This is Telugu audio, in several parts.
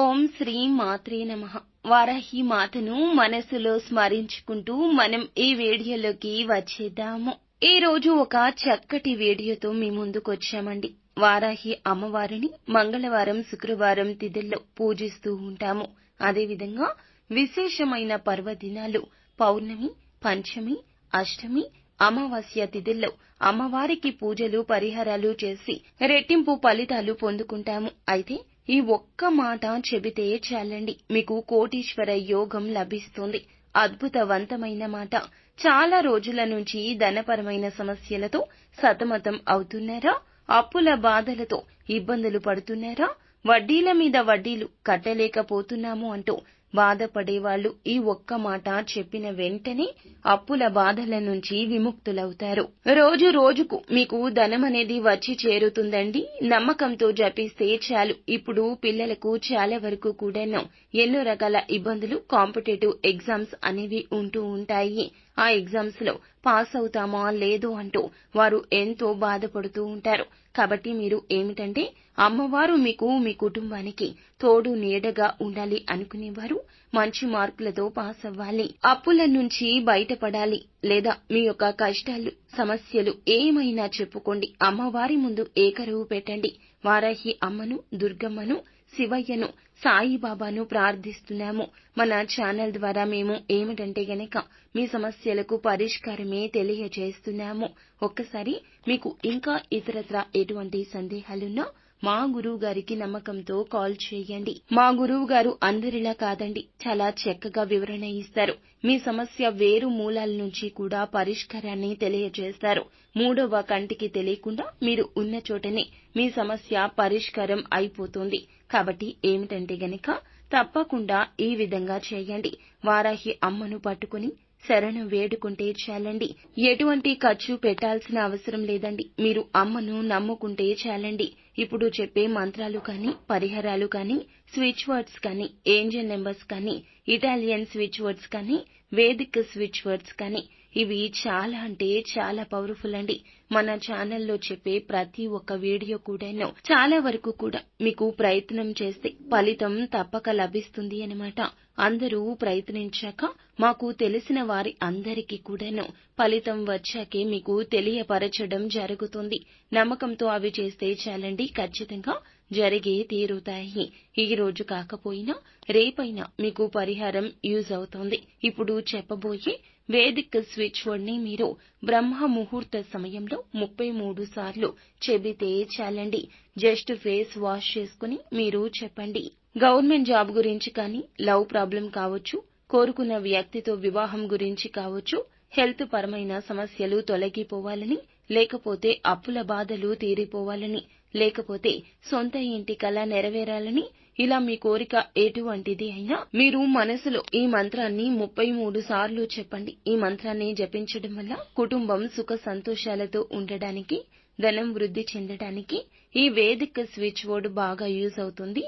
ఓం శ్రీ మాత్రే నమః. వారాహి మాతను మనసులో స్మరించుకుంటూ మనం ఈ వీడియోలోకి వచ్చేద్దాము. ఈ రోజు ఒక చక్కటి వీడియోతో మీ ముందుకొచ్చామండి. వారాహి అమ్మవారిని మంగళవారం, శుక్రవారం తిథుల్లో పూజిస్తూ ఉంటాము. అదేవిధంగా విశేషమైన పర్వదినాలు పౌర్ణమి, పంచమి, అష్టమి, అమావాస్య తిథుల్లో అమ్మవారికి పూజలు, పరిహారాలు చేసి రెట్టింపు ఫలితాలు పొందుకుంటాము. అయితే ఈ ఒక్క మాట చెబితే చాలండి, మీకు కోటీశ్వర యోగం లభిస్తుంది. అద్భుతవంతమైన మాట. చాలా రోజుల నుంచి ధనపరమైన సమస్యలతో సతమతం అవుతున్నారా? అప్పుల బాధలతో ఇబ్బందులు పడుతున్నారా? వడ్డీల మీద వడ్డీలు కట్టలేకపోతున్నాము అంటూ బాధపడేవాళ్లు ఈ ఒక్క మాట చెప్పిన వెంటనే అప్పుల బాధల నుంచి విముక్తులవుతారు. రోజు రోజుకు మీకు ధనమనేది వచ్చి చేరుతుందండి. నమ్మకంతో జపిస్తే చాలు. ఇప్పుడు పిల్లలకు చాలా వరకు కూడాను ఎన్నో రకాల ఇబ్బందులు, కాంపిటేటివ్ ఎగ్జామ్స్ అనేవి ఉంటూ ఉంటాయి. ఆ ఎగ్జామ్స్ లో పాస్ అవుతామా లేదో అంటూ వారు ఎంతో బాధపడుతూ ఉంటారు. కాబట్టి మీరు ఏమిటంటే, అమ్మవారు మీకు, మీ కుటుంబానికి తోడు నీడగా ఉండాలి అనుకునేవారు మంచి మార్కులతో పాస్ అవ్వాలి, అప్పుల నుంచి బయటపడాలి, లేదా మీ యొక్క కష్టాలు, సమస్యలు ఏమైనా చెప్పుకోండి. అమ్మవారి ముందు ఏకరువు పెట్టండి. వారాహి అమ్మను, దుర్గమ్మను, శివయ్యను, సాయిబాబాను ప్రార్థిస్తున్నాము. మన ఛానల్ ద్వారా మేము ఏమిటంటే గనక మీ సమస్యలకు పరిష్కారమే తెలియజేస్తున్నాము. ఒక్కసారి మీకు ఇంకా ఇతరత్రా ఎటువంటి సందేహాలున్నా మా గురువు గారికి నమ్మకంతో కాల్ చేయండి. మా గురువు గారు అందరిలా కాదండి, చాలా చక్కగా వివరణ ఇస్తారు. మీ సమస్య వేరు మూలాల నుంచి కూడా పరిష్కారాన్ని తెలియజేస్తారు. మూడవ కంటికి తెలియకుండా మీరు ఉన్న చోటనే మీ సమస్య పరిష్కారం అయిపోతుంది. కాబట్టి ఏమిటంటే గనక తప్పకుండా ఈ విధంగా చేయండి. వారాహి అమ్మను పట్టుకుని శరణు వేడుకుంటే చాలండి. ఎటువంటి ఖర్చు పెట్టాల్సిన అవసరం లేదండి. మీరు అమ్మను నమ్ముకుంటే చాలండి. ఇప్పుడు చెప్పే మంత్రాలు కానీ, పరిహారాలు కానీ, స్విచ్ వర్డ్స్ కానీ, ఏంజెల్ నెంబర్స్ కానీ, ఇటాలియన్ స్విచ్ వర్డ్స్ కానీ, వేదిక్ స్విచ్ వర్డ్స్ కానీ, ఇవి చాలా అంటే చాలా పవర్ఫుల్ అండి. మన ఛానల్లో చెప్పే ప్రతి ఒక్క వీడియో కూడాను చాలా వరకు కూడా మీకు ప్రయత్నం చేస్తే ఫలితం తప్పక లభిస్తుంది అన్నమాట. అందరూ ప్రయత్నించాక మాకు తెలిసిన వారి అందరికీ కూడాను ఫలితం వచ్చాకే మీకు తెలియపరచడం జరుగుతుంది. నమ్మకంతో అవి చేస్తే చాలండి, ఖచ్చితంగా జరిగే తీరుతాయి. ఈ రోజు కాకపోయినా రేపైనా మీకు పరిహారం యూజ్ అవుతుంది. ఇప్పుడు చెప్పబోయే వేదిక్ స్విచ్ వర్డ్ ని మీరు బ్రహ్మ ముహూర్త సమయంలో 33 సార్లు చెబితే చాలండి. జస్ట్ ఫేస్ వాష్ చేసుకుని మీరు చెప్పండి. గవర్నమెంట్ జాబ్ గురించి కానీ, లవ్ ప్రాబ్లం కావచ్చు, కోరుకున్న వ్యక్తితో వివాహం గురించి కావచ్చు, హెల్త్ పరమైన సమస్యలు తొలగిపోవాలని, లేకపోతే అప్పుల బాధలు తీరిపోవాలని, లేకపోతే సొంత ఇంటి కల నెరవేరాలని, ఇలా మీ కోరిక ఎటువంటిది అయినా మీరు మనసులో ఈ మంత్రాన్ని 33 సార్లు చెప్పండి. ఈ మంత్రాన్ని జపించడం వల్ల కుటుంబం సుఖ సంతోషాలతో ఉండడానికి, ధనం వృద్ధి చెందడానికి ఈ వేదిక స్విచ్ వర్డ్ బాగా యూజ్ అవుతుంది.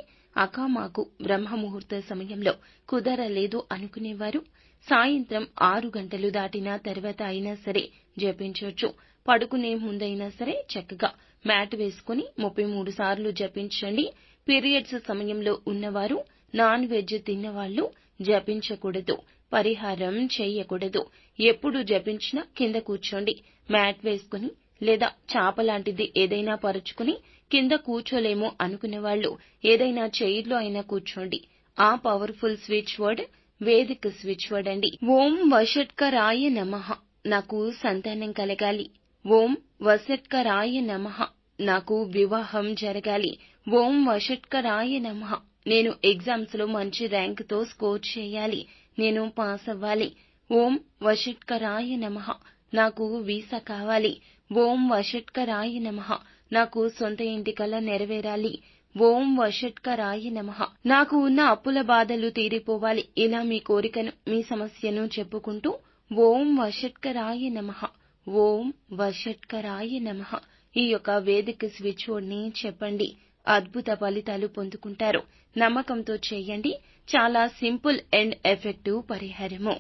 మాకు బ్రహ్మ ముహూర్త సమయంలో కుదరలేదు అనుకునేవారు సాయంత్రం 6 గంటలు దాటిన తర్వాత అయినా సరే జపించవచ్చు. పడుకునే ముందైనా సరే చక్కగా మ్యాట్ వేసుకుని 33 సార్లు జపించండి. పీరియడ్స్ సమయంలో ఉన్నవారు, నాన్ వెజ్ తిన్నవాళ్లు జపించకూడదు, పరిహారం చేయకూడదు. ఎప్పుడు జపించినా కింద కూర్చోండి. మ్యాట్ వేసుకుని లేదా చాప లాంటిది ఏదైనా పరుచుకుని కింద కూర్చోలేమో అనుకునేవాళ్లు ఏదైనా చైర్లో అయినా కూర్చోండి. ఆ పవర్ఫుల్ స్విచ్ వర్డ్ వేదిక స్విచ్ వర్డ్ అండి. ఓం వషట్కరాయ నమః, నాకు సంతానం కలగాలి. ఓం వషట్కరాయ నమః, నాకు వివాహం జరగాలి. ఓం వషట్కరాయ నమః, నేను ఎగ్జామ్స్ లో మంచి ర్యాంకుతో స్కోర్ చేయాలి, నేను పాస్ అవ్వాలి. ఓం వషట్కరాయ నమః, నాకు వీసా కావాలి. ఓం వషట్కరాయ నమః, నాకు సొంత ఇంటి కల నెరవేరాలి. ఓం వషట్కరాయ నమః, నాకు ఉన్న అప్పుల బాధలు తీరిపోవాలి. ఇలా మీ కోరికను, మీ సమస్యను చెప్పుకుంటూ ఓం వషట్కరాయ నమః, ఓం వషట్కరాయ నమః ఈ యొక్క వేదిక స్విచ్ వర్డ్ ని చెప్పండి. అద్భుత ఫలితాలు పొందుకుంటారు. నమ్మకంతో చేయండి. చాలా సింపుల్ అండ్ ఎఫెక్టివ్ పరిహారము.